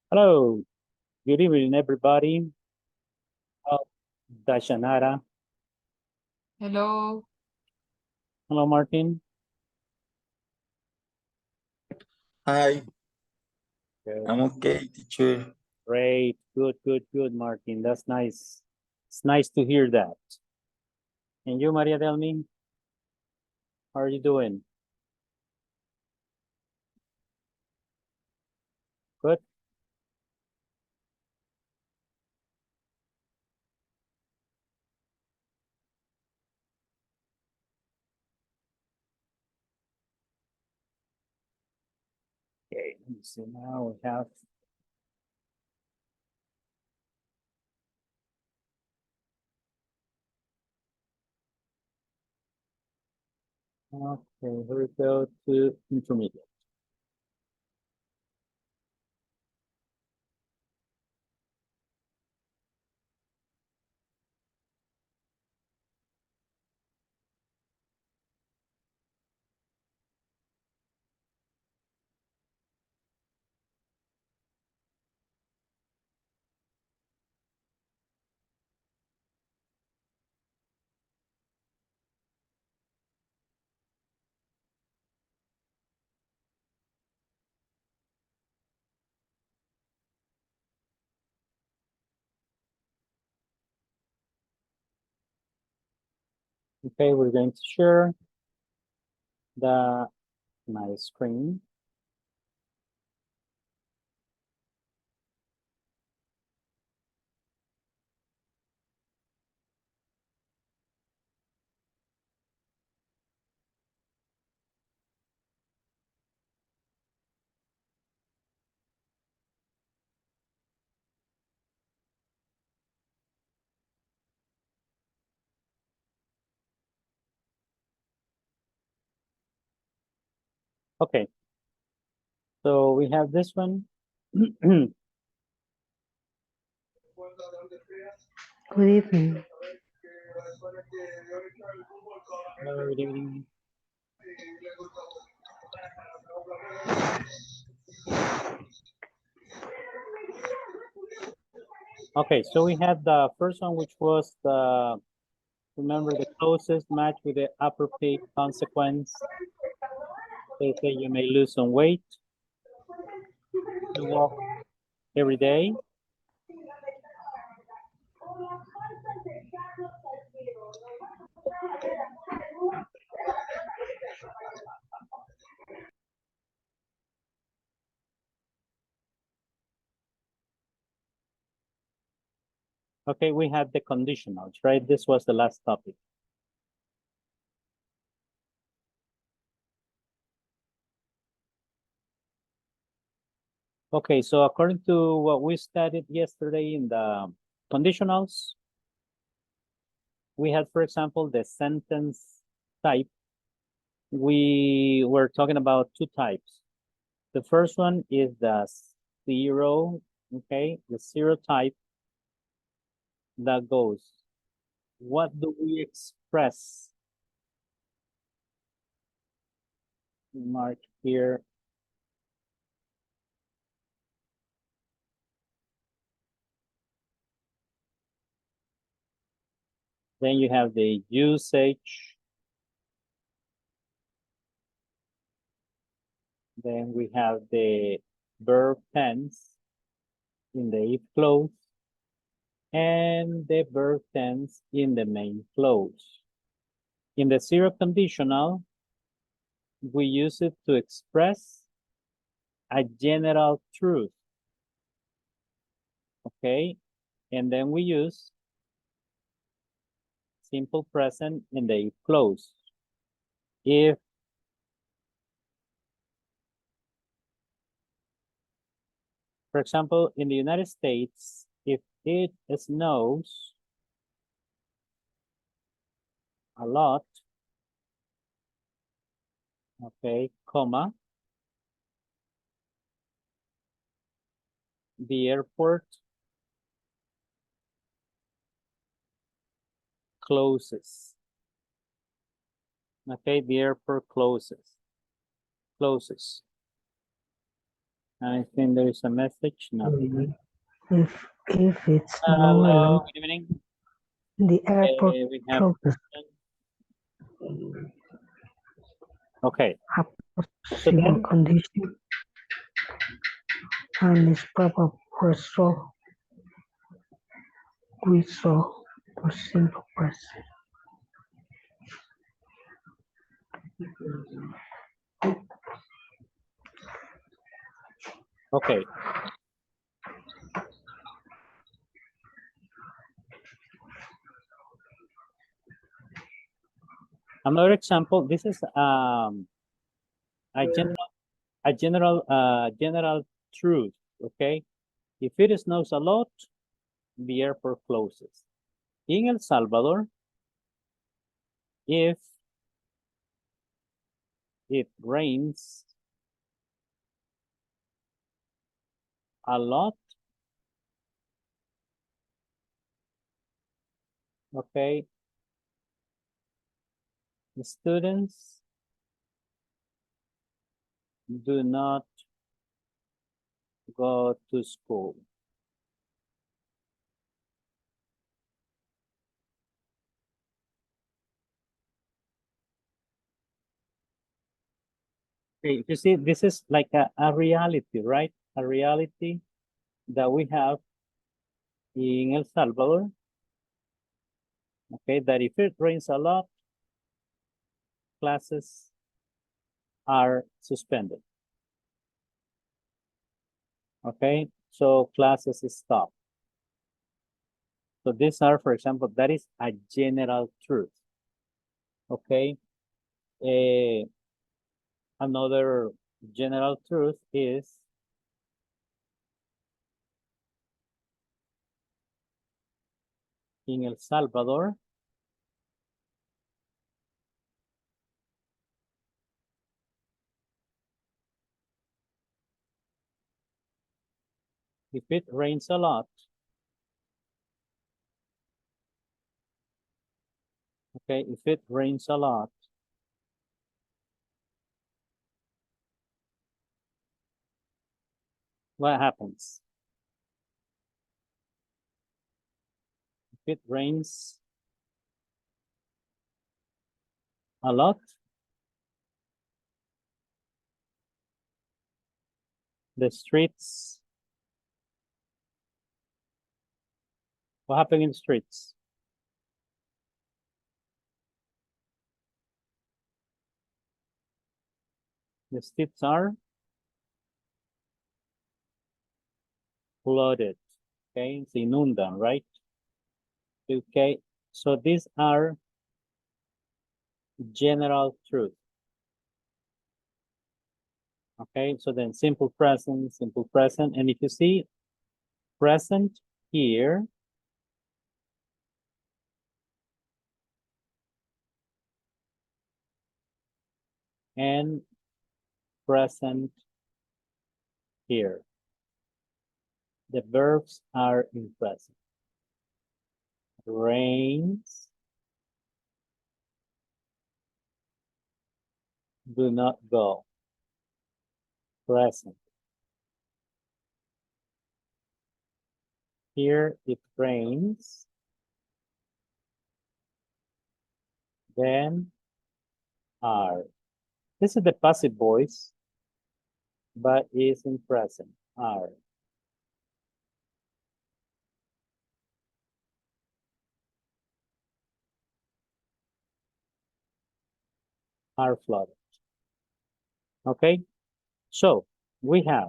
Hello, good evening, everybody. Oh, Dashanara. Hello. Hello, Martin. Hi, Good. I'm okay, teacher. Great. Good, Martin. That's nice. It's nice to hear that. And you, Maria Delmi, how are you doing? Good. Okay, let me see now. We have okay, here we go to intermediate. Okay, we're going to share my screen. Okay, so we have this one. Good evening. Hello, good evening. Okay, so we had the first one, which was remember the closest match with the appropriate consequence. They say you may lose some weight. You walk every day. Okay, we had the conditionals, right? This was the last topic. Okay, so according to what we studied yesterday in the conditionals, we had, for example, the sentence type. We were talking about two types. The first one is the zero, okay, the zero type that goes, what do we express? Mark here. Then you have the usage. Then we have the verb tense in the if clause and the verb tense in the main clause. In the zero conditional, we use it to express a general truth. Okay, and then we use simple present in the if clause. If for example, in the United States, if it snows a lot, okay, comma, the airport closes. Okay, the airport closes. I think there is a message now. If it's no Hello, alone, good evening. the airport We have closes. okay. A So possible then, condition and its probable result. We saw for simple present. okay. Another example. This is a general truth. Okay. If it snows a lot, the airport closes. In El Salvador, if it rains a lot, okay, the students do not go to school. Okay, you see, this is like a reality, right? A reality that we have in El Salvador. Okay, that if it rains a lot, classes are suspended. Okay, so classes stop. So these are, for example, that is a general truth. Okay, another general truth is in El Salvador, if it rains a lot, okay, if it rains a lot, what happens? If it rains a lot, the streets, what happens in the streets? The streets are flooded, okay, se inundan, right? Okay, so these are general truth. Okay, so then simple present, and if you see present here, and present here, the verbs are in present. Rains, do not go. Present. Here it rains. Then are. This is the passive voice, but is in present. Are. Are flooded. Okay, so we have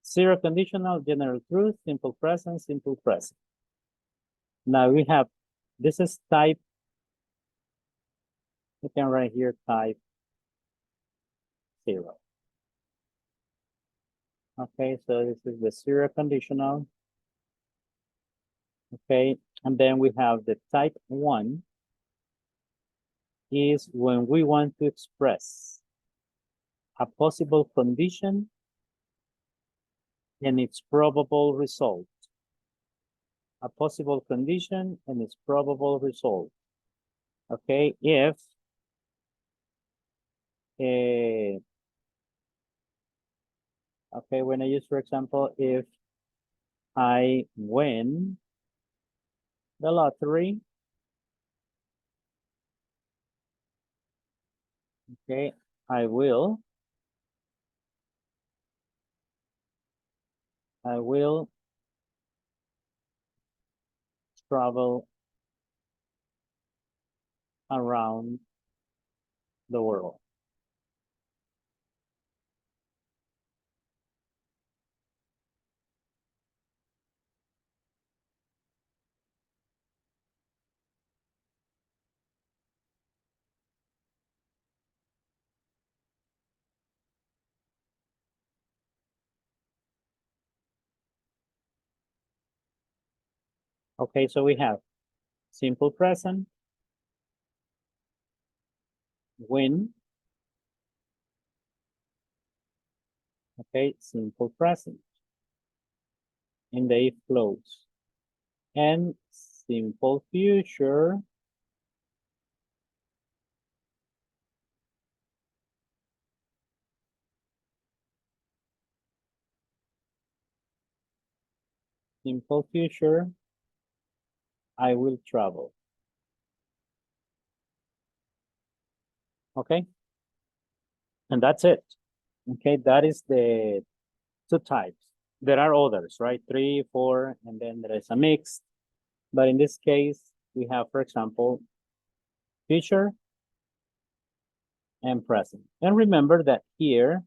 zero conditional, general truth, simple present, simple present. Now we have, this is type, you can write here type 0. Okay, so this is the zero conditional. Okay, and then we have the type 1 is when we want to express a possible condition and its probable result. A possible condition and its probable result. Okay, if Okay, when I use, for example, if I win the lottery, okay, I will travel around the world. Okay, so we have simple present, win, okay, simple present in the if clause, and simple future, simple future, I will travel. Okay, and that's it. Okay, that is the two types. There are others, right? 3, 4, and then there is a mix. But in this case, we have, for example, future and present. And remember that here,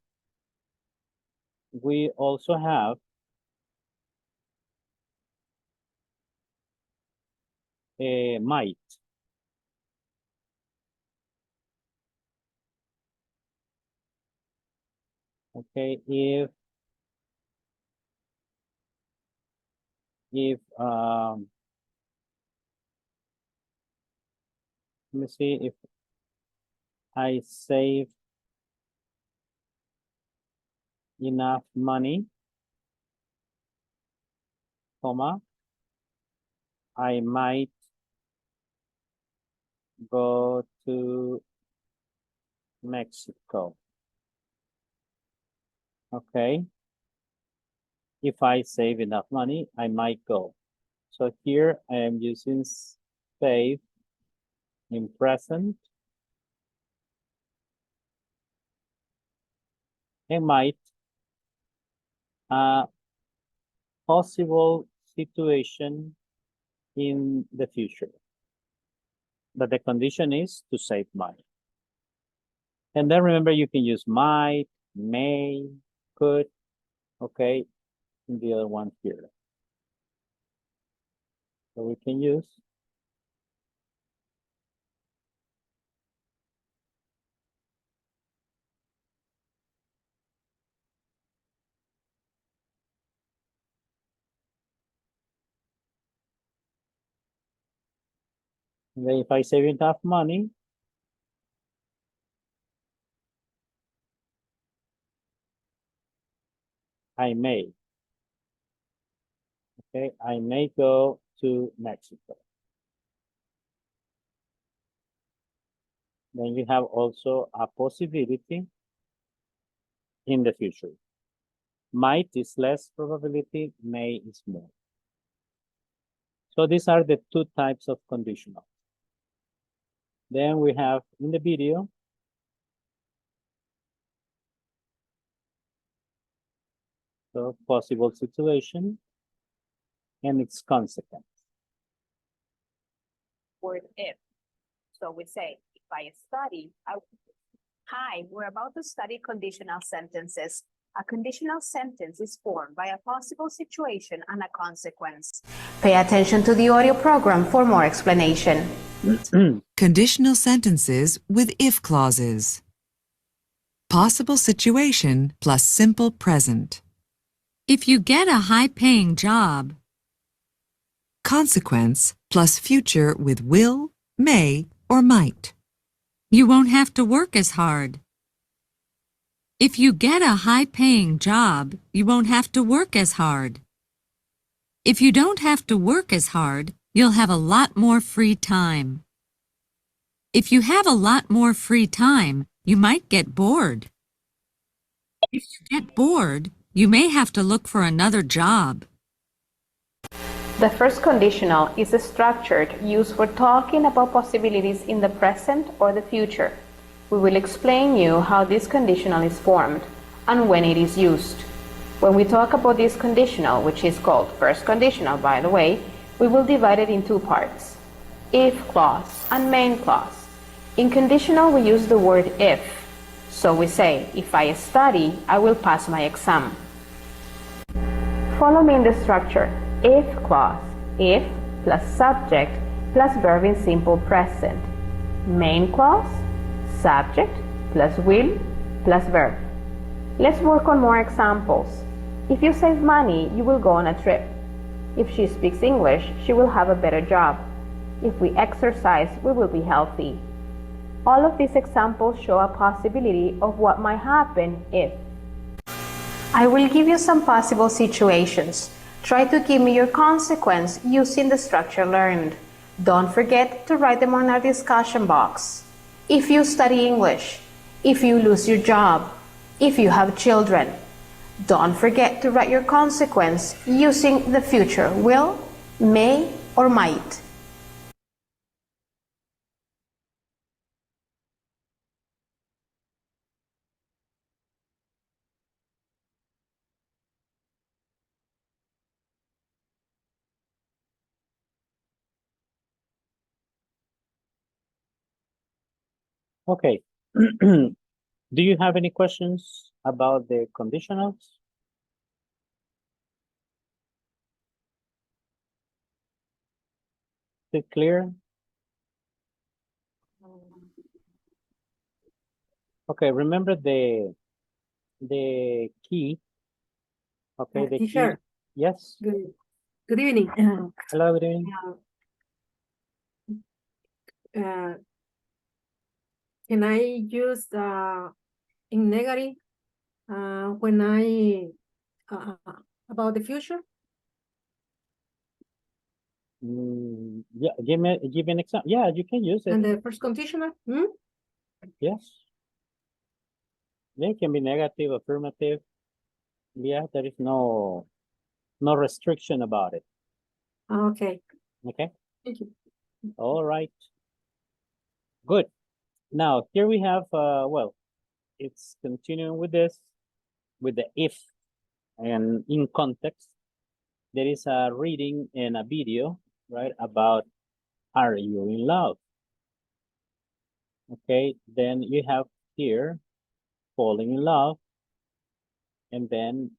we also have a might. Okay, if let me see, if I save enough money, comma, I might go to Mexico. Okay. If I save enough money, I might go. So here I am using save in present and might, possible situation in the future. But the condition is to save money. And then remember, you can use might, may, could, okay, in the other one here. So we can use and then if I save enough money, I may. Okay, I may go to Mexico. Then you have also a possibility in the future. Might is less probability, may is more. So these are the two types of conditional. Then we have in the video the possible situation and its consequence. Word if. So we say, if I study, hi, we're about to study conditional sentences. A conditional sentence is formed by a possible situation and a consequence. Pay attention to the audio program for more explanation. Conditional sentences with if clauses. Possible situation plus simple present. If you get a high-paying job, Consequence plus future with will, may, or might. you won't have to work as hard. If you get a high-paying job, you won't have to work as hard. If you don't have to work as hard, you'll have a lot more free time. If you have a lot more free time, you might get bored. If you get bored, you may have to look for another job. The first conditional is a structure used for talking about possibilities in the present or the future. We will explain you how this conditional is formed and when it is used. When we talk about this conditional, which is called first conditional, by the way, we will divide it in two parts, if clause and main clause. In conditional, we use the word if. So we say, if I study, I will pass my exam. Follow me in the structure. If clause, if plus subject plus verb in simple present. Main clause, subject plus will plus verb. Let's work on more examples. If you save money, you will go on a trip. If she speaks English, she will have a better job. If we exercise, we will be healthy. All of these examples show a possibility of what might happen if. I will give you some possible situations. Try to give me your consequence using the structure learned. Don't forget to write them on our discussion box. If you study English, if you lose your job, if you have children. Don't forget to write your consequence using the future will, may, or might. Okay. Do you have any questions about the conditionals? Is it clear? Okay, remember the key. Okay, the key. Teacher, Yes. good evening. Hello, good evening. Can I use in negative when I about the future? Yeah, give me an example. Yeah, you can use it. And the first conditional? Yes. They can be negative, affirmative. Yeah, there is no restriction about it. Okay. Okay. Thank you. All right. Good. Now here we have well, it's continuing with this, with the if, and in context, there is a reading and a video, right, about are you in love? Okay, then you have here falling in love, and then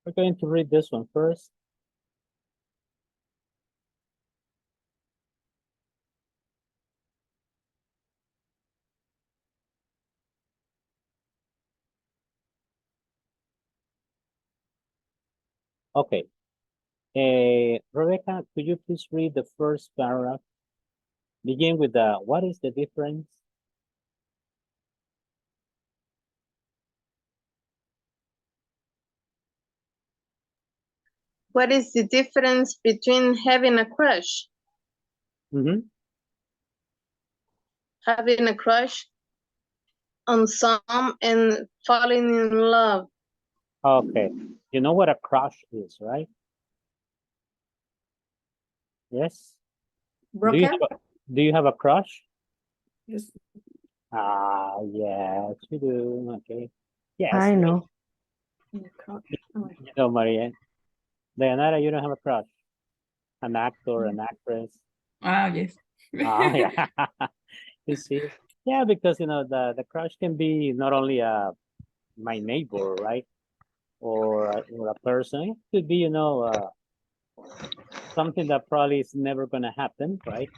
we're going to read this one first. Okay. Rebecca, could you please read the first paragraph? Begin with the what is the difference? What is the difference between having a crush? Having a crush on some and falling in love. Okay. You know what a crush is, right? Yes. Broken? Do you have a crush? Yes. Ah, yes, you do. Okay. Yes. I know. You know, Maria. Dayanara, you don't have a crush? An actor, an actress? Ah, yes. Ah, yeah. You see? Yeah, because, you know, the crush can be not only my neighbor, right? Or a person. It could be, you know, something that probably is never going to happen, right?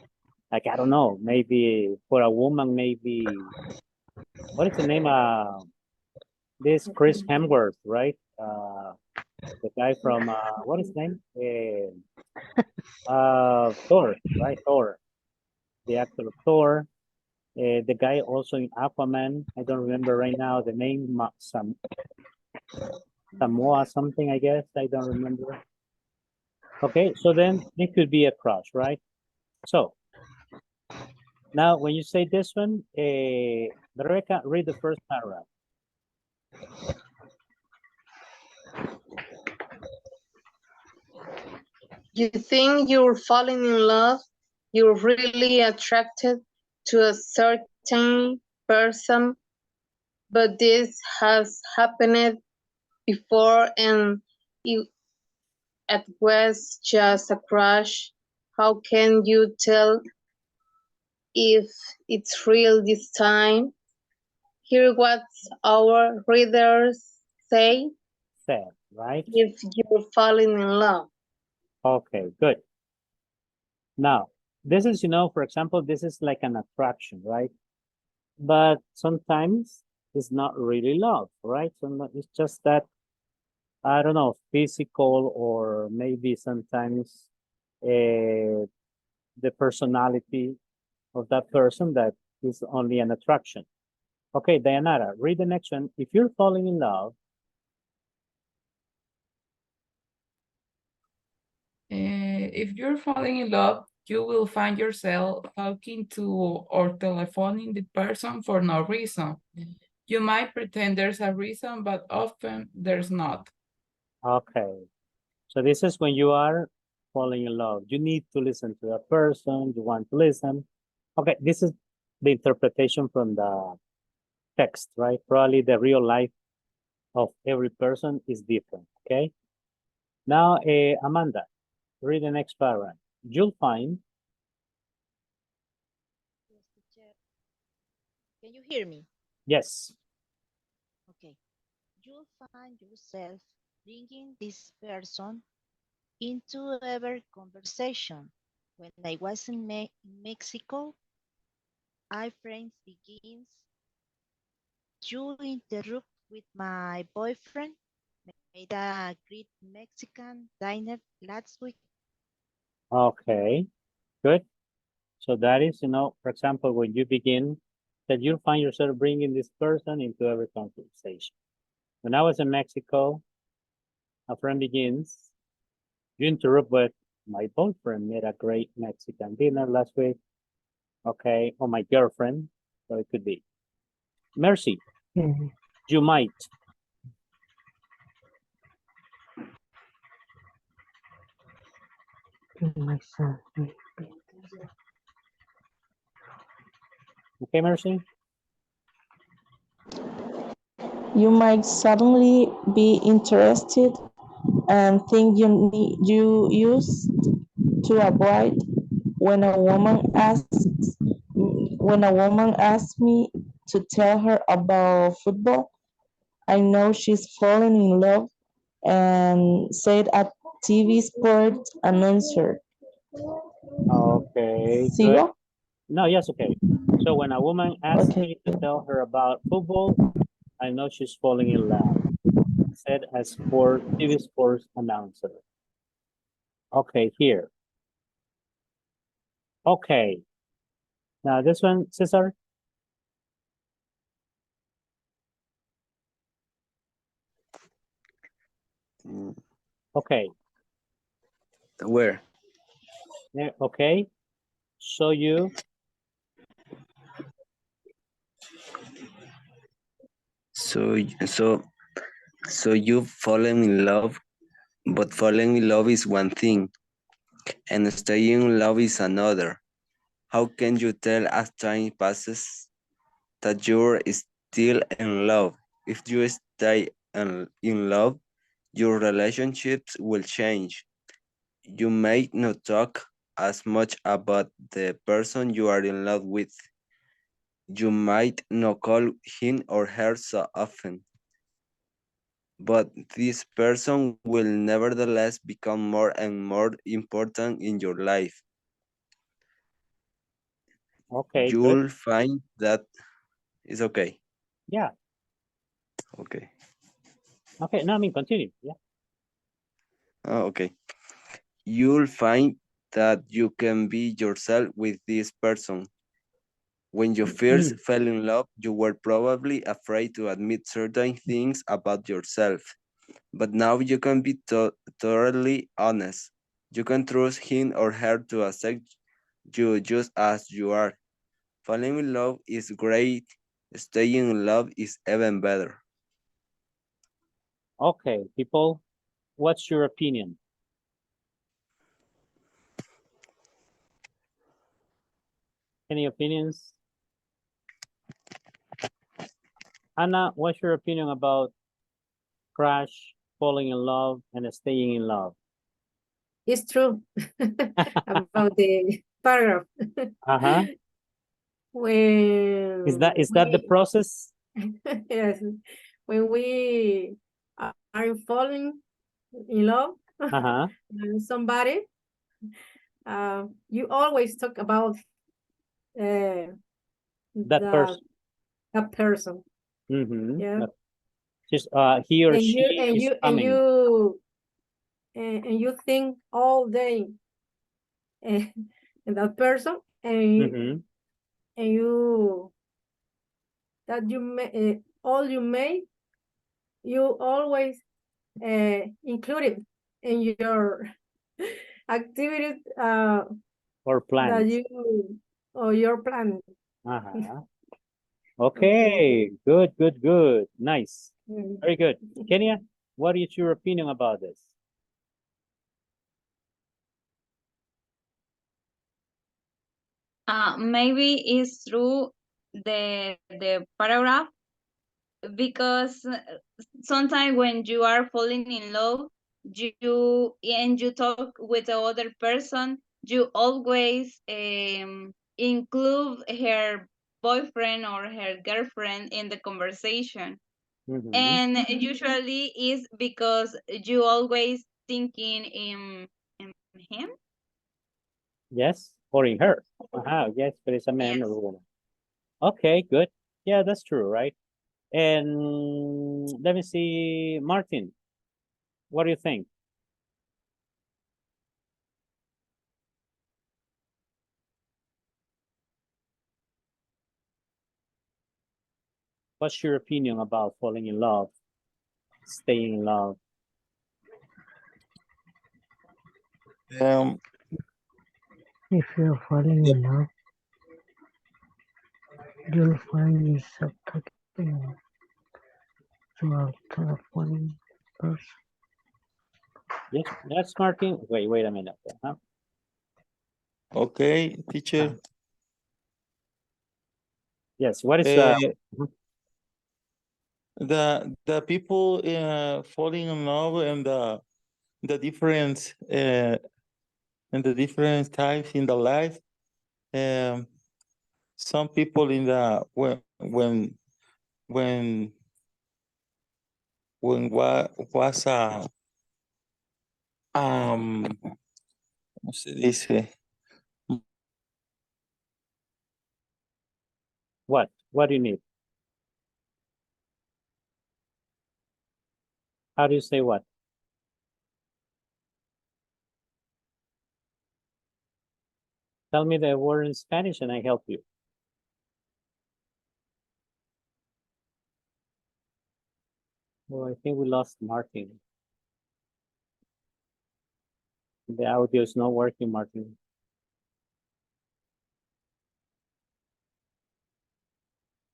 Like, I don't know, maybe for a woman, maybe, what is the name? This Chris Hemsworth, right? The guy from, what is his name? Thor, right? Thor, the actor of Thor. The guy also in Aquaman, I don't remember right now the name, Samoa something, I guess, I don't remember. Okay, so then it could be a crush, right? So, now when you say this one, Rebecca, read the first paragraph. You think you're falling in love, you're really attracted to a certain person, but this has happened before and it was just a crush. How can you tell if it's real this time? Hear what our readers say Said, right? if you're falling in love. Okay, good. Now, this is, for example, this is like an attraction, right? But sometimes it's not really love, right? So it's just that, I don't know, physical or maybe sometimes the personality of that person that is only an attraction. Okay, Dayanara, read the next one. If you're falling in love, If you're falling in love, you will find yourself talking to or telephoning the person for no reason. You might pretend there's a reason, but often there's not. okay. So this is when you are falling in love. You need to listen to that person. You want to listen. Okay, this is the interpretation from the text, right? Probably the real life of every person is different, okay? Now, Amanda, read the next paragraph. You'll find, Can you hear me? yes, Okay. You'll find yourself bringing this person into every conversation. When I was in Mexico, our friend begins. You interrupt with my boyfriend. Made a great Mexican dinner last week. okay, good. So that is, for example, when you begin, that you'll find yourself bringing this person into every conversation. When I was in Mexico, a friend begins, you interrupt with, my boyfriend made a great Mexican dinner last week. Okay, or my girlfriend, so it could be. Mercy, Mhm. you might. Myself. Okay, Mercy? You might suddenly be interested and think you used to avoid when a woman asks me to tell her about football. I know she's fallen in love and said a TV sport announcer. Okay, good. ¿Sigo? No, yes, okay. So when a woman asks Okay. me to tell her about football, I know she's falling in love. Said as for TV sports announcer. Okay, here. Okay. Now this one, Cesar. Okay. Where? Yeah, okay. So you, So you've fallen in love, but falling in love is one thing, and staying in love is another. How can you tell as time passes that you're still in love? If you stay in love, your relationships will change. You may not talk as much about the person you are in love with. You might not call him or her so often. But this person will nevertheless become more and more important in your life. okay, good. You'll find that it's okay. Yeah. Okay. Okay, no, I mean, continue. Yeah. Oh, okay. You'll find that you can be yourself with this person. When you first fell in love, you were probably afraid to admit certain things about yourself. But now you can be thoroughly honest. You can trust him or her to accept you just as you are. Falling in love is great. Staying in love is even better. Okay, people, what's your opinion? Any opinions? Anna, what's your opinion about crush, falling in love, and staying in love? It's true about the paragraph. Uh-huh. When Is that the process? yes, when we are falling in love Uh-huh. with somebody, you always talk about That the person. that person. Mm-hmm. Yeah. Just he or And she you and is you and coming. you and you think all day in that person, and Mm-hmm. and you that you may all you make, you always include it in your activities Or that plans. you or your plan. Uh-huh. Okay. Okay, good, good, good. Nice. Mm. Very good. Kenya, what is your opinion about this? Maybe it's through the paragraph, because sometimes when you are falling in love, you talk with the other person, you always include her boyfriend or her girlfriend in the conversation. Mm-hmm. And usually is because you always thinking in him. Yes, or in her. Uh-huh. Yes, but it's a man Yes. or a woman. Okay, good. Yeah, that's true, right? And let me see, Martin, what do you think? What's your opinion about falling in love, staying in love? If you're falling in love, you'll find yourself talking to a telephone person. Yes, that's Martin. Wait a minute. Uh-huh. Okay, teacher. Yes, what is The people falling in love and the difference and the different types in the life. Some people in the when was ¿cómo se dice? what do you need? How do you say what? Tell me the word in Spanish and I help you. Well, I think we lost Martin. The audio is not working, Martin.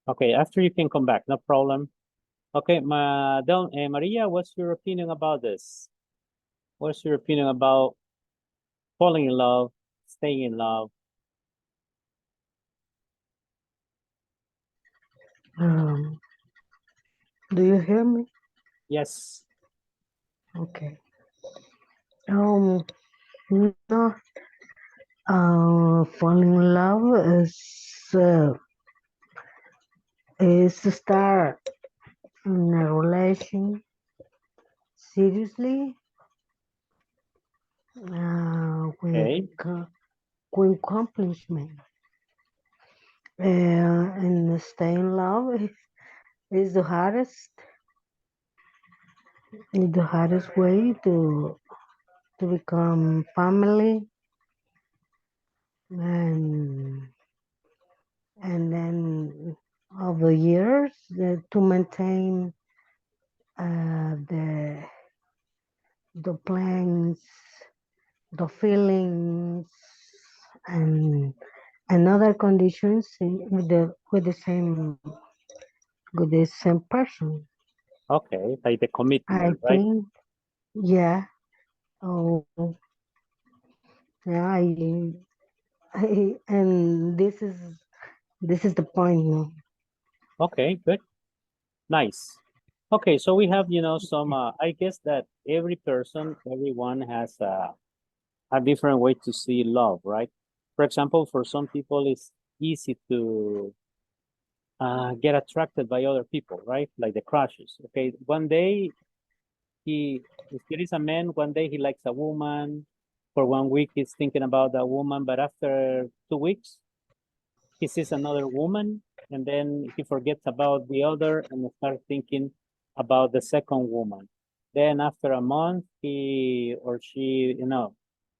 Okay, after you can come back, no problem. Okay, Maria, what's your opinion about this? What's your opinion about falling in love, staying in love? Do you hear me? Yes. Okay. No, falling in love is to start in a relation seriously Okay. with accomplishment. And stay in love is the hardest way to become family, and then over years to maintain the plans, the feelings, and other conditions with the same person. Okay, like the commitment, I right? think, yeah. Oh, yeah. And this is the point, you know. Okay, good. Nice. Okay, so we have, you know, some, I guess that everyone has a different way to see love, right? For example, for some people, it's easy to get attracted by other people, right? Like the crushes. Okay, one day if there is a man, one day he likes a woman. For 1 week, he's thinking about that woman, but after 2 weeks, he sees another woman, and then he forgets about the other and starts thinking about the second woman. Then after a month, he or she, you know,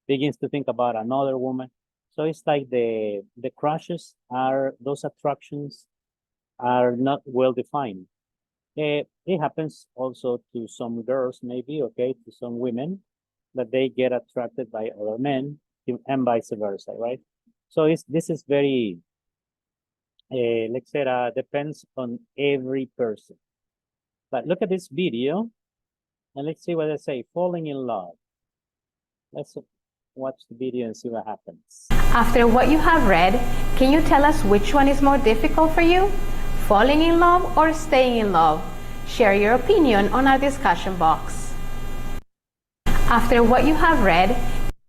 begins to think about another woman. So it's like the crushes are, those attractions are not well defined. It happens also to some girls, maybe, okay, to some women, that they get attracted by other men and vice versa, right? So this is very, let's say, depends on every person. But look at this video, and let's see what they say. Falling in love. Let's watch the video and see what happens. After what you have read, can you tell us which one is more difficult for you? Falling in love or staying in love? Share your opinion on our discussion box. After what you have read,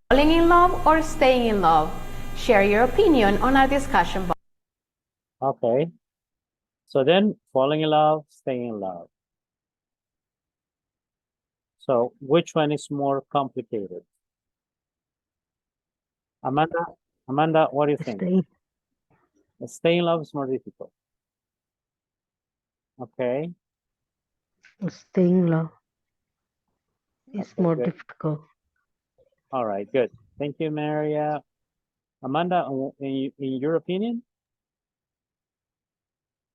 falling in love or staying in love? Share your opinion on our discussion box. Okay. So then, falling in love, staying in love. So which one is more complicated? Amanda, what do you think? Staying in love is more difficult. Okay. Staying in love is Okay, more good. difficult. All right, good. Thank you, Maria. Amanda, in your opinion?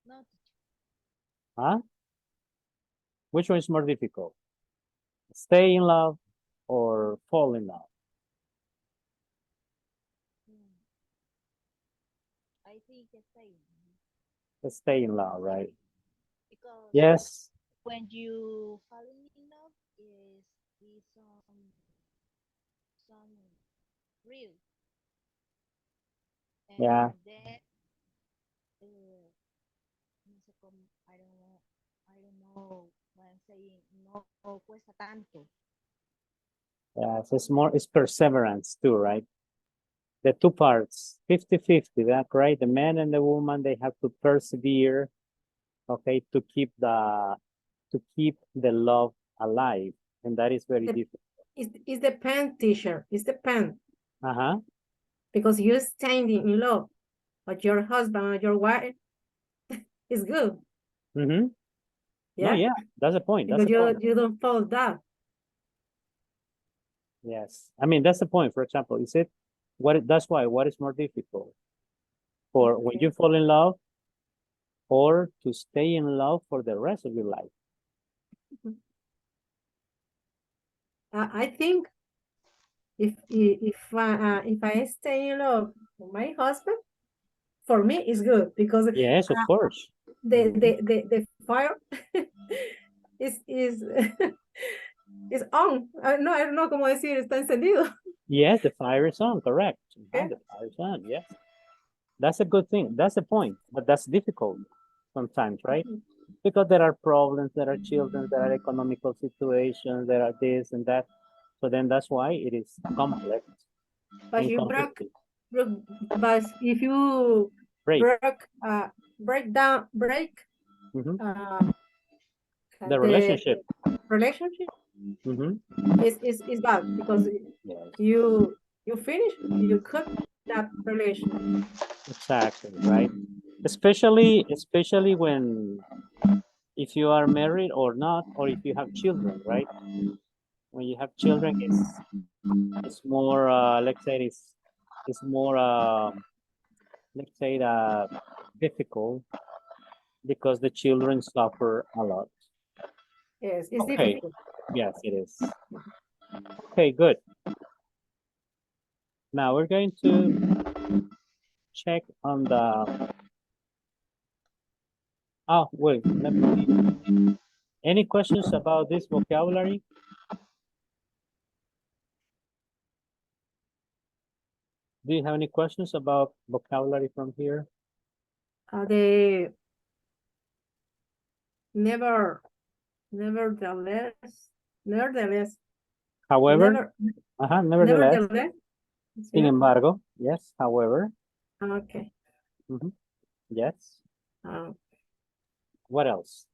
No, Huh? Which one is more difficult? Stay in love or fall in love? I think the same. Stay in love, right? Because Yes. when you fall in love is some real. And Yeah. then no sé cómo, I don't know when I'm saying no cuesta tanto. Yes, it's perseverance too, right? The two parts, 50-50, that right? The man and the woman, they have to persevere, okay, to keep the love alive. And that is very difficult. It's the pen, teacher. It's the pen. Uh-huh. Because you're standing in love, but your husband or your wife is good. Mm-hmm. Yeah. No, yeah, that's the point. That's Because the point. you don't fall that. Yes. I mean, that's the point. For example, is it that's why what is more difficult? For when you fall in love or to stay in love for the rest of your life? I think if I stay in love with my husband, for me it's good because Yes, of course. The fire is is on. I don't know cómo decir, está encendido. Yes, the fire is on, correct. Okay. The fire is on, yes. That's a good thing. That's the point. But that's difficult sometimes, right? Because there are problems, there are children, there are economical situations, there are this and that. So then that's why it is complex. But and you complicated. but if you break the relationship. Relationship Mm-hmm. is bad because yes. you finish, you cut that relation. Exactly, right? Especially when if you are married or not, or if you have children, right? When you have children, it's more let's say it's more let's say difficult because the children suffer a lot. Yes, it's okay. difficult. Yes, it is. Okay, good. Now we're going to check on the wait, let me any questions about this vocabulary? Do you have any questions about vocabulary from here? The nevertheless, However, never, nevertheless, nevertheless. sin Yeah. embargo, yes, however, Okay. yes. Um, What else?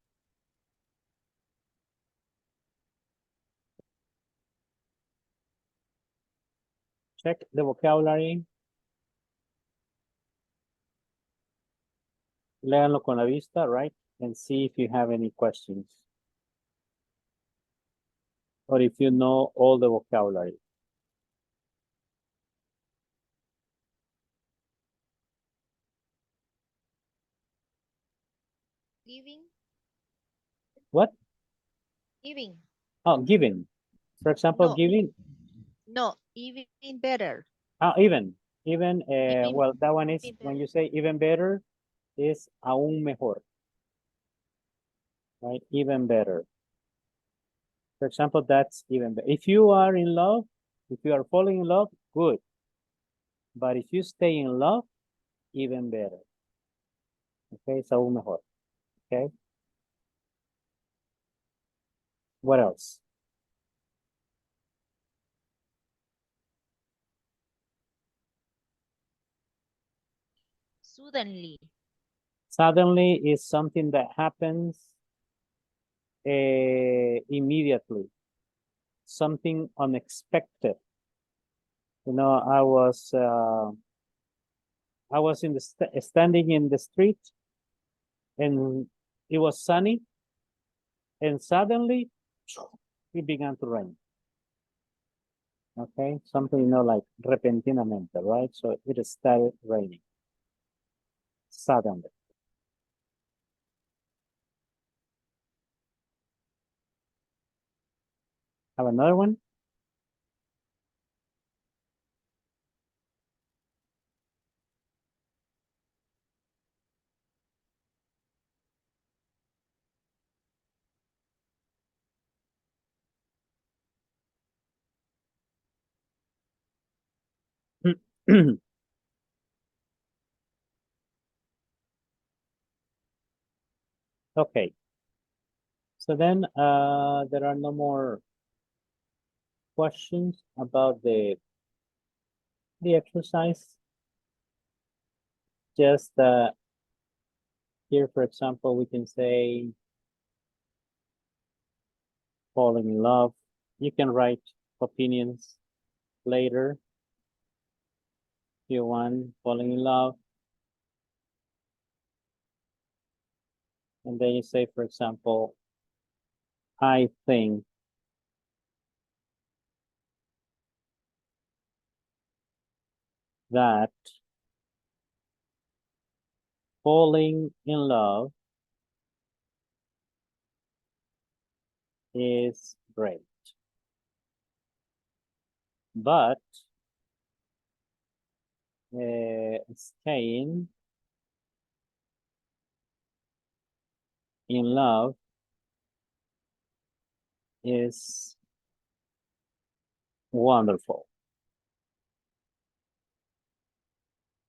Check the vocabulary. Léanlo con la vista, right? And see if you have any questions. Or if you know all the vocabulary. Giving. What? Giving. Oh, giving. For example, No. giving. No, even better. Ah, even. Even, Even- well, that one is, even when better. you say even better, is aún mejor. Right? Even better. For example, that's even better. If you are in love, if you are falling in love, good. But if you stay in love, even better. Okay, es aún mejor. Okay. What else? Suddenly. Suddenly is something that happens immediately. Something unexpected. You know, I was in the standing in the street, and it was sunny, and suddenly it began to rain. Okay, something, you know, like repentinamente, right? So it started raining suddenly. Have another one? Okay. So then there are no more questions about the exercise. Just here, for example, we can say falling in love. You can write opinions later if you want, falling in love. And then you say, for example, I think that falling in love is great. But staying in love is wonderful.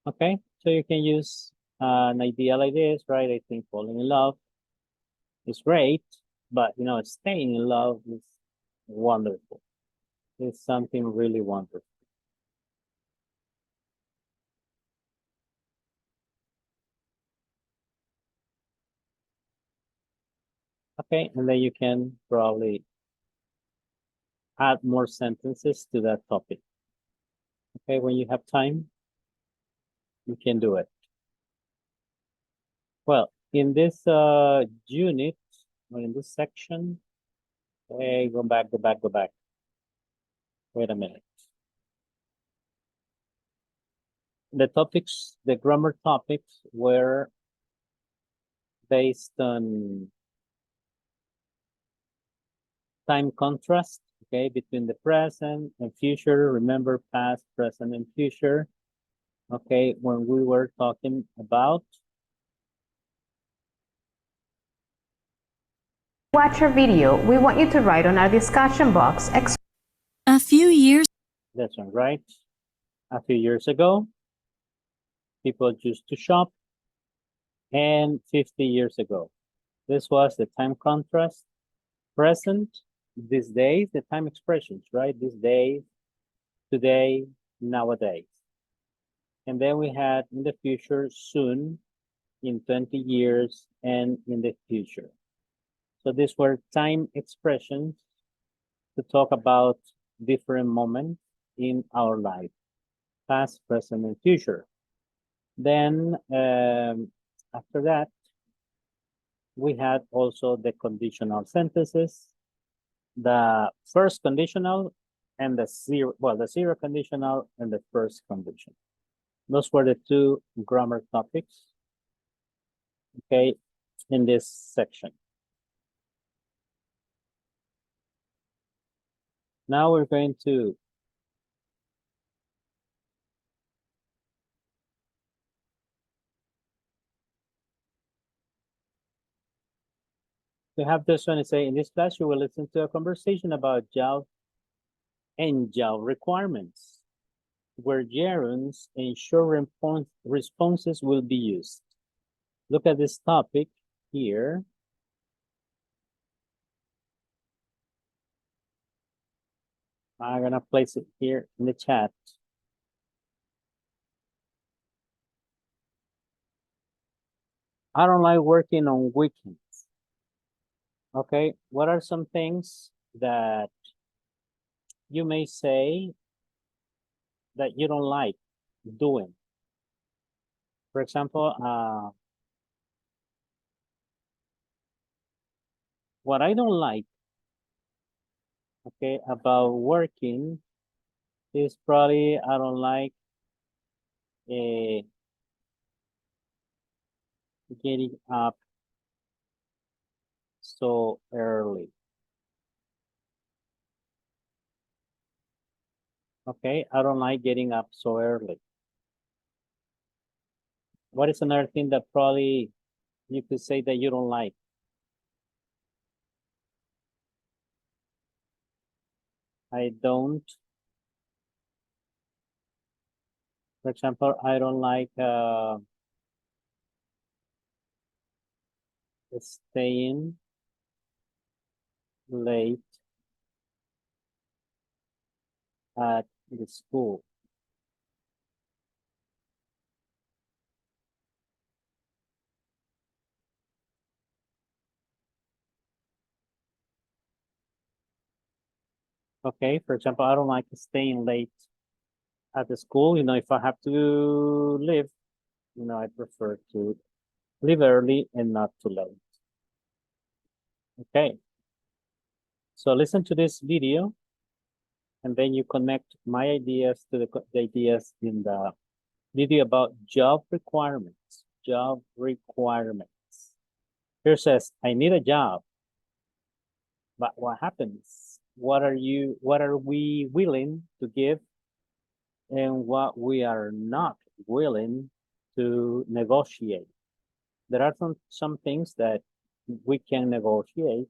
Okay, so you can use an idea like this, right? I think falling in love is great, but you know, staying in love is wonderful. It's something really wonderful. Okay, and then you can probably add more sentences to that topic. Okay, when you have time, you can do it. Well, in this unit, or in this section, hey, go back. Wait a minute. The topics, the grammar topics were based on time contrast, okay, between the present and future. Remember, past, present, and future. Okay, when we were talking about. Watch our video. We want you to write on our discussion box. A few years That's one, right? A few years ago, people used to shop, and 50 years ago. This was the time contrast. Present, these days, the time expressions, right? These days, today, nowadays. And then we had in the future, soon, in 20 years, and in the future. So these were time expressions to talk about different moments in our life, past, present, and future. Then after that, we had also the conditional sentences, the first conditional and the zero conditional and the first condition. Those were the two grammar topics, okay, in this section. Now we're going to have this one and say, in this class, you will listen to a conversation about job and job requirements, where gerunds and short responses will be used. Look at this topic here. I'm gonna place it here in the chat. I don't like working on weekends. Okay, what are some things that you may say that you don't like doing? For example, what I don't like, okay, about working is probably I don't like getting up so early. Okay, I don't like getting up so early. What is another thing that probably you could say that you don't like? I don't. For example, I don't like staying late at the school. Okay, for example, I don't like staying late at the school. You know, if I have to leave, you know, I prefer to leave early and not too late. Okay. So listen to this video, and then you connect my ideas to the ideas in the video about job requirements. Job requirements. Here says, I need a job. But what happens? What are we willing to give and what we are not willing to negotiate? There are some things that we can negotiate,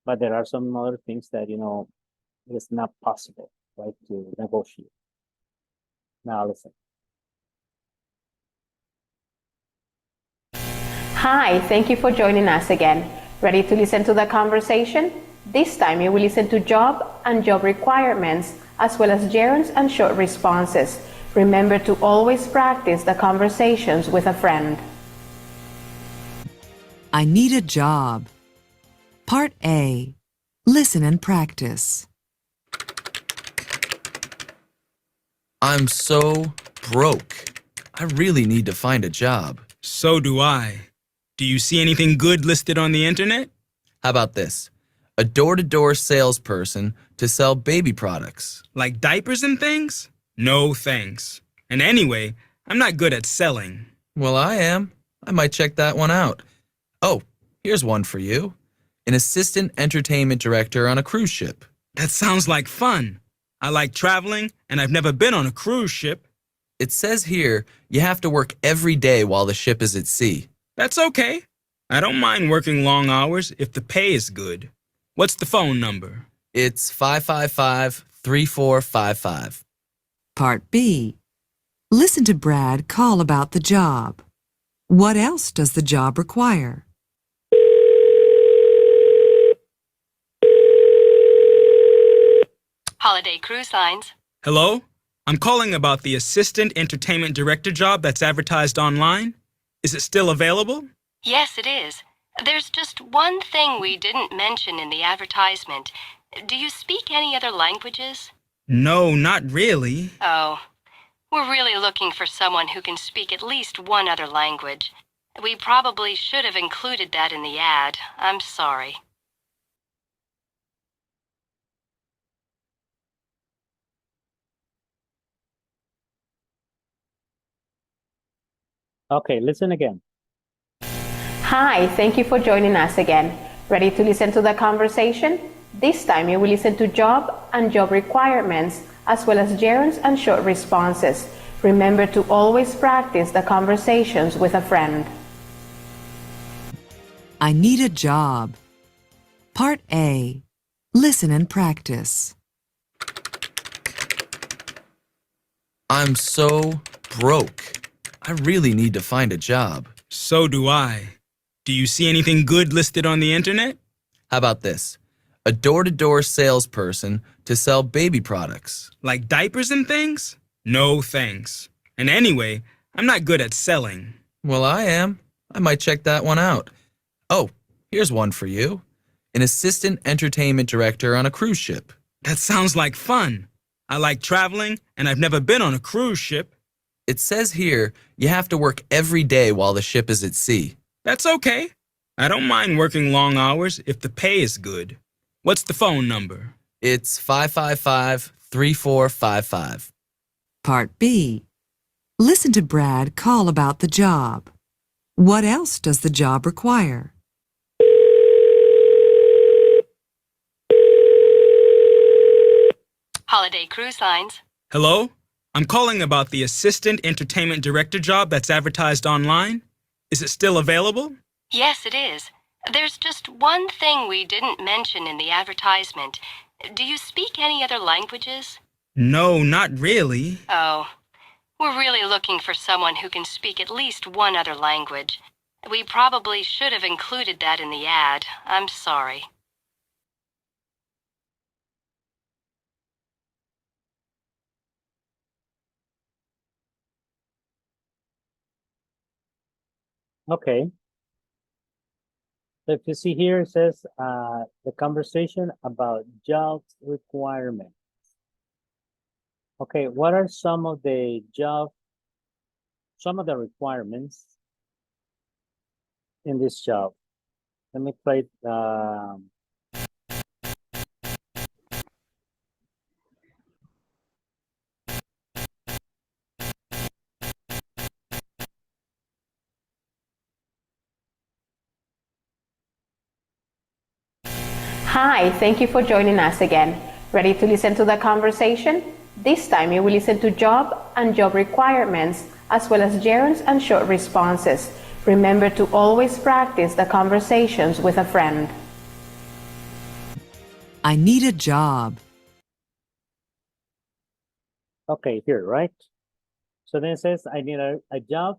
but there are some other things that, you know, it's not possible, right, to negotiate. Now listen. Hi, thank you for joining us again. Ready to listen to the conversation? This time you will listen to job and job requirements, as well as gerunds and short responses. Remember to always practice the conversations with a friend. I need a job. Part A. Listen and practice. I'm so broke. I really need to find a job. So do I. Do you see anything good listed on the internet? How about this? A door-to-door salesperson to sell baby products. Like diapers and things? No thanks. And anyway, I'm not good at selling. Well, I am. I might check that one out. Oh, here's one for you. An assistant entertainment director on a cruise ship. That sounds like fun. I like traveling, and I've never been on a cruise ship. It says here you have to work every day while the ship is at sea. That's okay. I don't mind working long hours if the pay is good. What's the phone number? It's 555-3455. Part B. Listen to Brad call about the job. What else does the job require? Holiday cruise lines. Hello? I'm calling about the assistant entertainment director job that's advertised online. Is it still available? Yes, it is. There's just one thing we didn't mention in the advertisement. Do you speak any other languages? No, not really. Oh, we're really looking for someone who can speak at least one other language. We probably should have included that in the ad. I'm sorry. Okay, listen again. Hi, thank you for joining us again. Ready to listen to the conversation? This time you will listen to job and job requirements, as well as gerunds and short responses. Remember to always practice the conversations with a friend. I need a job. Part A. Listen and practice. I'm so broke. I really need to find a job. So do I. Do you see anything good listed on the internet? How about this? A door-to-door salesperson to sell baby products. Like diapers and things? No thanks. And anyway, I'm not good at selling. Well, I am. I might check that one out. Oh, here's one for you. An assistant entertainment director on a cruise ship. That sounds like fun. I like traveling, and I've never been on a cruise ship. It says here you have to work every day while the ship is at sea. That's okay. I don't mind working long hours if the pay is good. What's the phone number? It's 555-3455. Part B. Listen to Brad call about the job. What else does the job require? Holiday cruise lines. Hello? I'm calling about the assistant entertainment director job that's advertised online. Is it still available? Yes, it is. There's just one thing we didn't mention in the advertisement. Do you speak any other languages? No, not really. Oh, we're really looking for someone who can speak at least one other language. We probably should have included that in the ad. I'm sorry. Okay. So if you see here, it says the conversation about job requirements. Okay, what are some of the requirements in this job? Let me play Hi, thank you for joining us again. Ready to listen to the conversation? This time you will listen to job and job requirements, as well as gerunds and short responses. Remember to always practice the conversations with a friend. I need a job. okay, here, right? So then it says I need a job.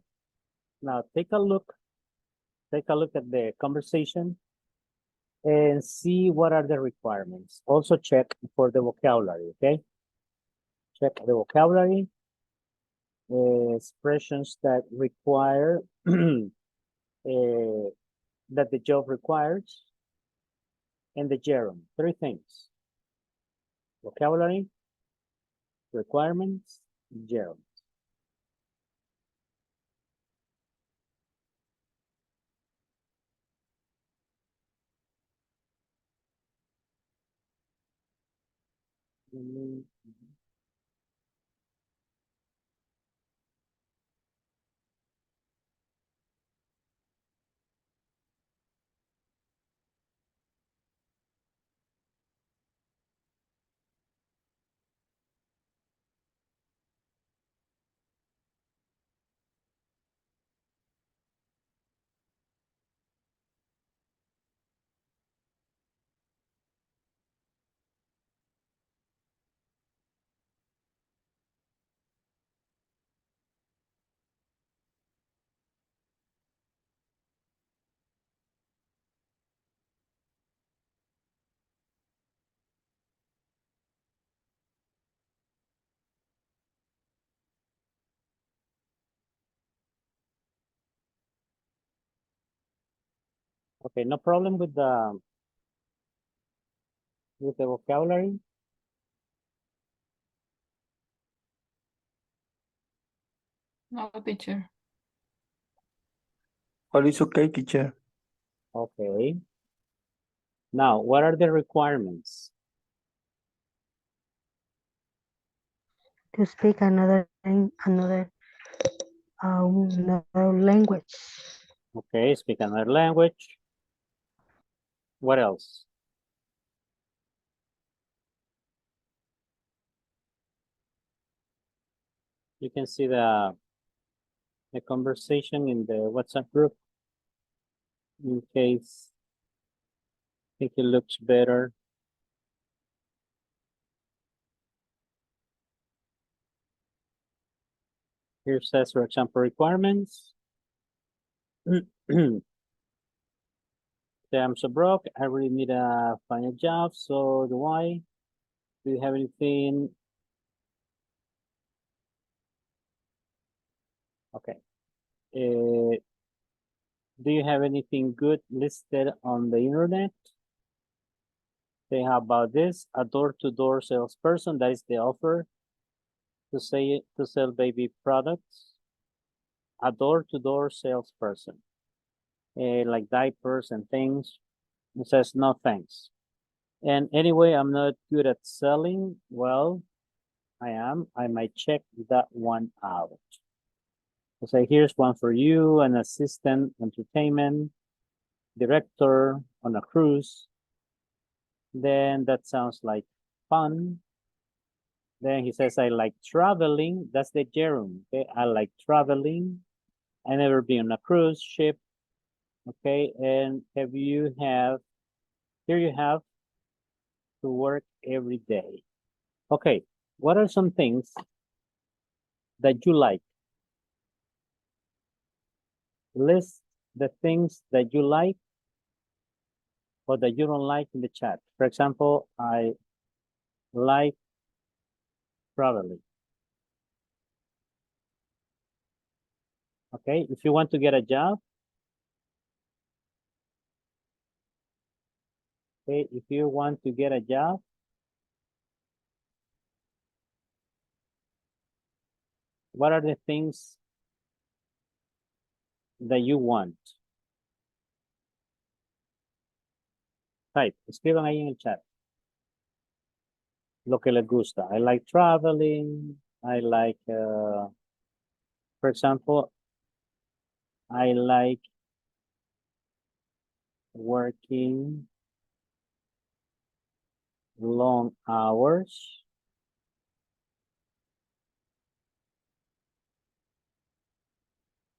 Now take a look at the conversation and see what are the requirements. Also check for the vocabulary, okay? Check the vocabulary, expressions that require, that the job requires, and the gerund. 3 things: vocabulary, requirements, gerund. Okay, no problem with the vocabulary. No, teacher. All is okay, teacher. Okay. Now, what are the requirements? To speak another language. Okay, speak another language. What else? You can see the conversation in the WhatsApp group. In case I think it looks better. Here says, for example, requirements. Say, I'm so broke, I really need to find a job, so do I? Do you have anything? Okay. Do you have anything good listed on the internet? Say, how about this? A door-to-door salesperson, that is the offer to sell baby products. A door-to-door salesperson, like diapers and things. It says no thanks. And anyway, I'm not good at selling. Well, I am. I might check that one out. So say, here's one for you, an assistant entertainment director on a cruise. Then that sounds like fun. Then he says, I like traveling. That's the gerund. Okay, I like traveling. I never been on a cruise ship. Okay, and here you have to work every day. Okay, what are some things that you like? List the things that you like or that you don't like in the chat. For example, I like traveling. Okay, if you want to get a job, okay, if you want to get a job, what are the things that you want? Type, escriban ahí en el chat. Lo que les gusta. I like traveling. I like, for example, I like working long hours.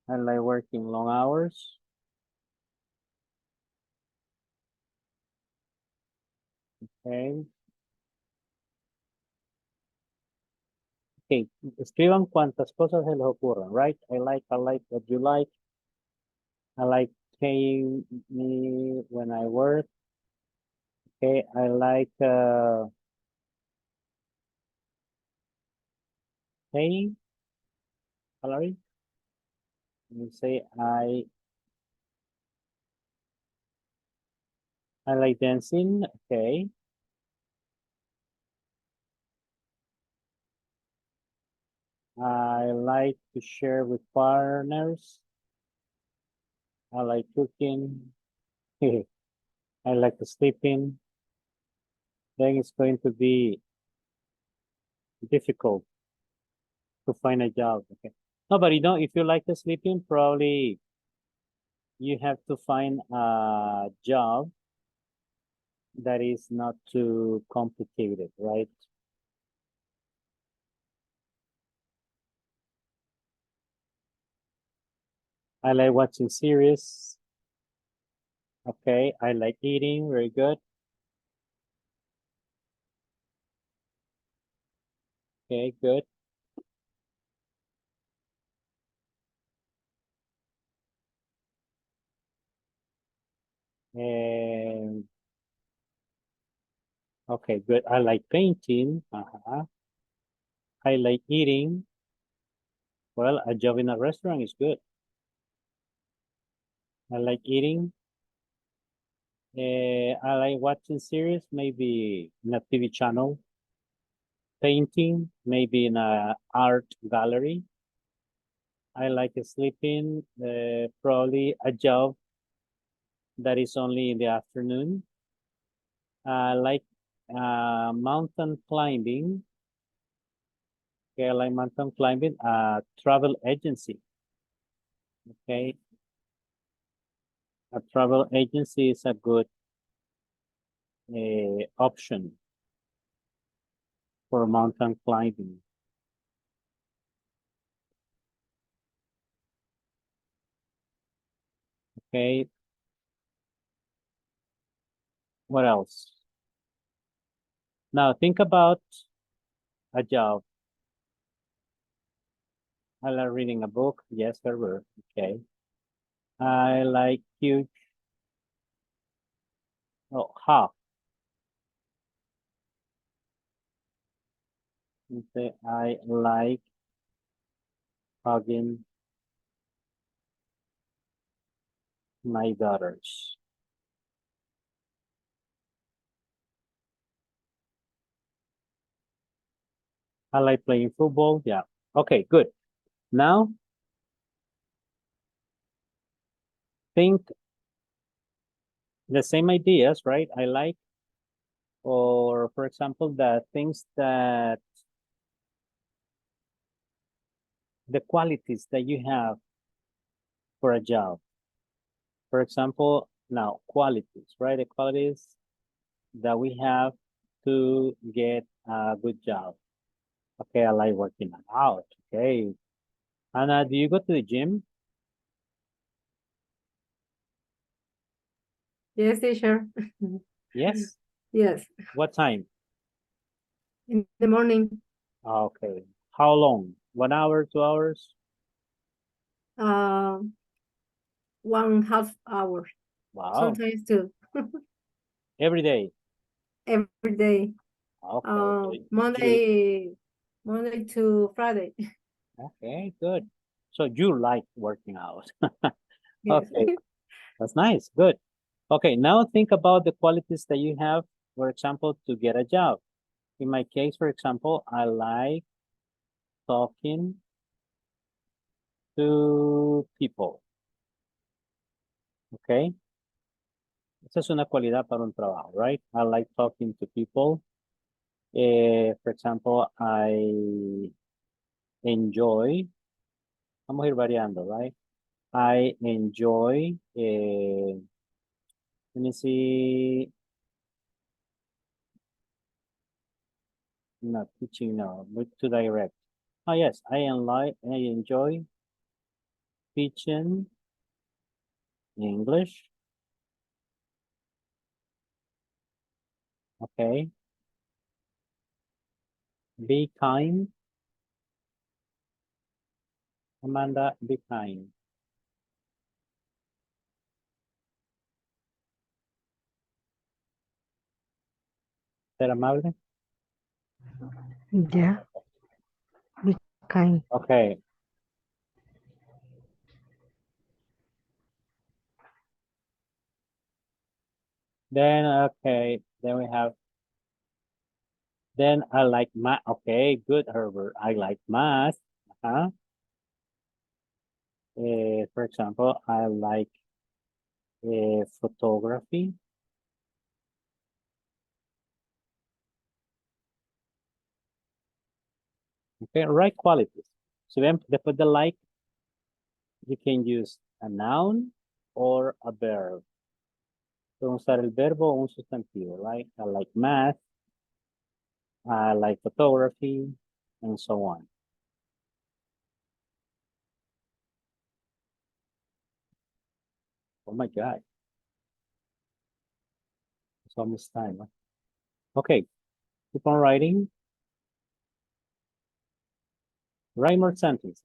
I like working long hours. Okay. Okay, escriban cuantas cosas se les ocurran, right? I like what you like. I like paying me when I work. Okay, I like paying salary. Let me say I like dancing. Okay. I like to share with partners. I like cooking. I like sleeping. Then it's going to be difficult to find a job. Okay. No, but if you like sleeping, probably you have to find a job that is not too complicated, right? I like watching series. Okay, I like eating, very good. Okay, good. And okay, good. I like painting. I like eating. Well, a job in a restaurant is good. I like eating. I like watching series, maybe in a TV channel. Painting, maybe in a art gallery. I like sleeping, probably a job that is only in the afternoon. I like mountain climbing. Okay, I like mountain climbing, travel agency. Okay. A travel agency is a good option for mountain climbing. Okay. What else? Now think about a job. I like reading a book. Yes, Herbert. Okay. I like huge. Oh, half. Okay. I like hugging my daughters. I like playing football. Yeah. Okay, good. Now think the same ideas, right? I like, or for example, the things that the qualities that you have for a job. For example, now qualities, right? The qualities that we have to get a good job. Okay, I like working out. Okay. Anna, do you go to the gym? Yes, teacher. Yes. Yes, What time? in the morning. Okay. How long? 1 hour, 2 hours? 1.5 hours. Wow. Sometimes two. Every day. Every day. Okay. So Monday to Friday. Okay, good. So you like working out. Yes. Okay, that's nice. Good. Okay, now think about the qualities that you have, for example, to get a job. In my case, for example, I like talking to people. Okay. Esa es una cualidad para un trabajo, right? I like talking to people. For example, I enjoy, vamos a ir variando, right? I enjoy, let me see, not teaching, no, but to direct. Oh yes, I enjoy teaching English. Okay. Be kind. Amanda, be kind. Ser amable. Yeah. Be kind. Okay. Then, okay, then we have, then I like math. Okay, good, Herbert. I like math. For example, I like photography. Okay, right qualities. So then después de like, you can use a noun or a verb. Podemos usar el verbo o un sustantivo, right? I like math. I like photography, and so on. Oh my God. It's almost time. Huh? Okay, keep on writing. Write more sentences.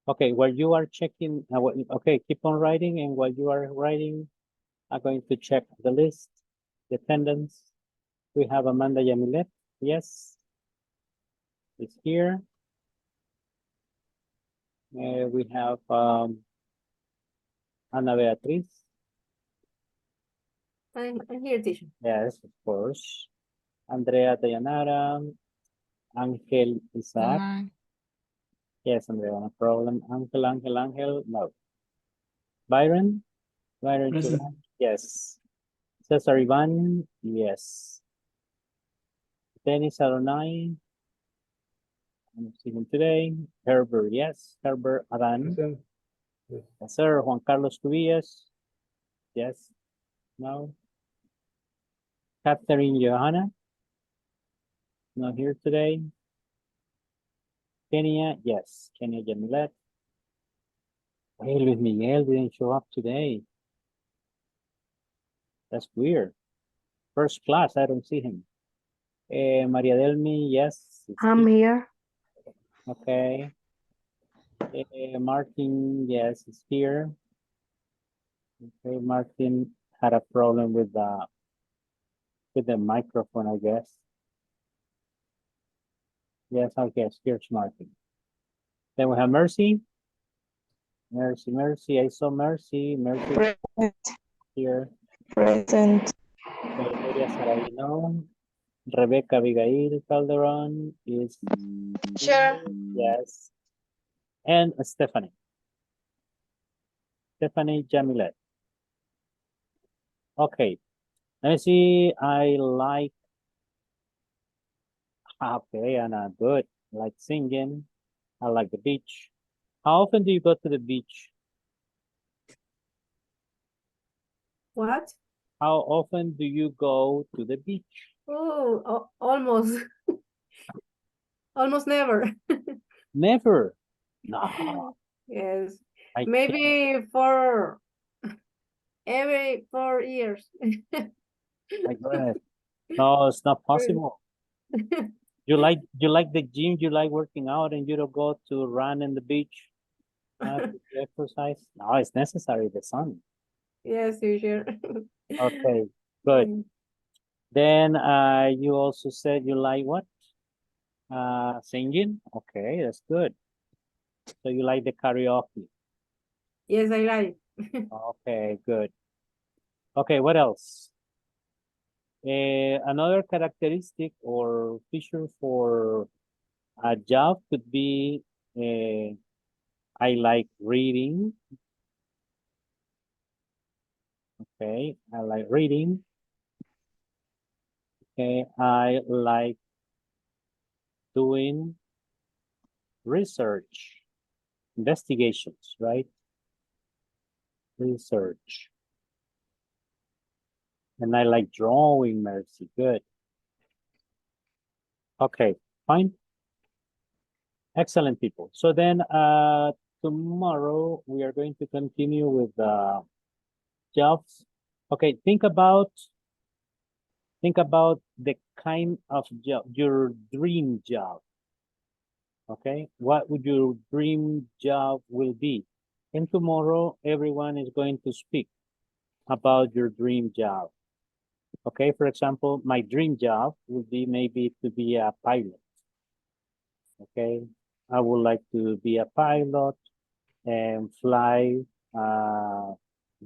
Okay, while you are checking, okay, keep on writing, and while you are writing, I'm going to check the list, the attendance. We have Amanda Yamilet. Yes. It's here. We have Ana Beatriz. I'm here, teacher. Yes, of course. Andrea Dayanara. Angel Isaac. Yes, Andrea, no problem. Angel, no. Byron? Byron, Present. yes. Cesar Ivan, yes. Dennis Adonai, I'm seeing today. Herbert, yes. Herbert Adan. Present. Yes, sir. Juan Carlos Cubillas, yes. No. Catherine Johanna, not here today. Kenya, yes. Kenya Jamilet. Hey, Luis Miguel didn't show up today. That's weird. First class, I don't see him. Maria Delmi, yes. I'm here. Okay. Martin, yes, it's here. Okay, Martin had a problem with the microphone, I guess. Yes, okay, here's Martin. Then we have Mercy. Mercy, I saw Mercy. Mercy Present. here. Present. Valeria Saravino. Rebecca Abigail Calderon is Sure. yes. And Stephanie. Stephanie Jamilet. Okay. Let me see. I like okay, Anna, good. I like singing. I like the beach. How often do you go to the beach? What? How often do you go to the beach? Oh, almost. Almost never. Never. No. Yes. I Maybe for every 4 years. My goodness. No, it's not possible. You like the gym, you like working out, and you don't go to run in the beach, to exercise. No, it's necessary, the sun. Yes, teacher. Okay, good. Then you also said you like what? Singing? Okay, that's good. So you like the karaoke. Yes, I like. Okay, good. Okay, what else? Another characteristic or feature for a job could be I like reading. Okay, I like reading. Okay, I like doing research, investigations, right? Research. And I like drawing, Mercy. Good. Okay, fine. Excellent, people. So then tomorrow we are going to continue with jobs. Okay, think about the kind of job, your dream job. Okay, what would your dream job will be? And tomorrow everyone is going to speak about your dream job. Okay, for example, my dream job would be maybe to be a pilot. Okay, I would like to be a pilot and fly a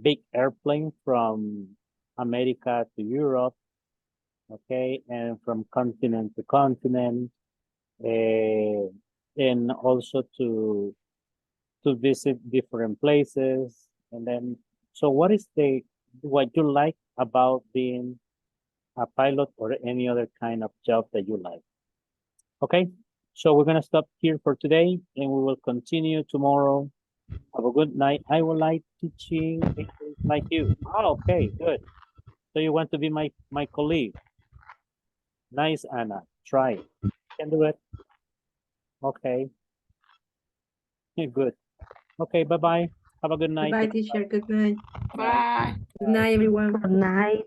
big airplane from America to Europe, okay, and from continent to continent, and also to visit different places. And then, so what you like about being a pilot or any other kind of job that you like? Okay, so we're gonna stop here for today and we will continue tomorrow. Have a good night. I will like teaching like you. Oh, okay, good. So you want to be my colleague? Nice, Anna. Try it. Can do it. Okay. Good. Okay, bye-bye. Have a good night. Bye, teacher. Good night. Bye. Good night, everyone. Good night.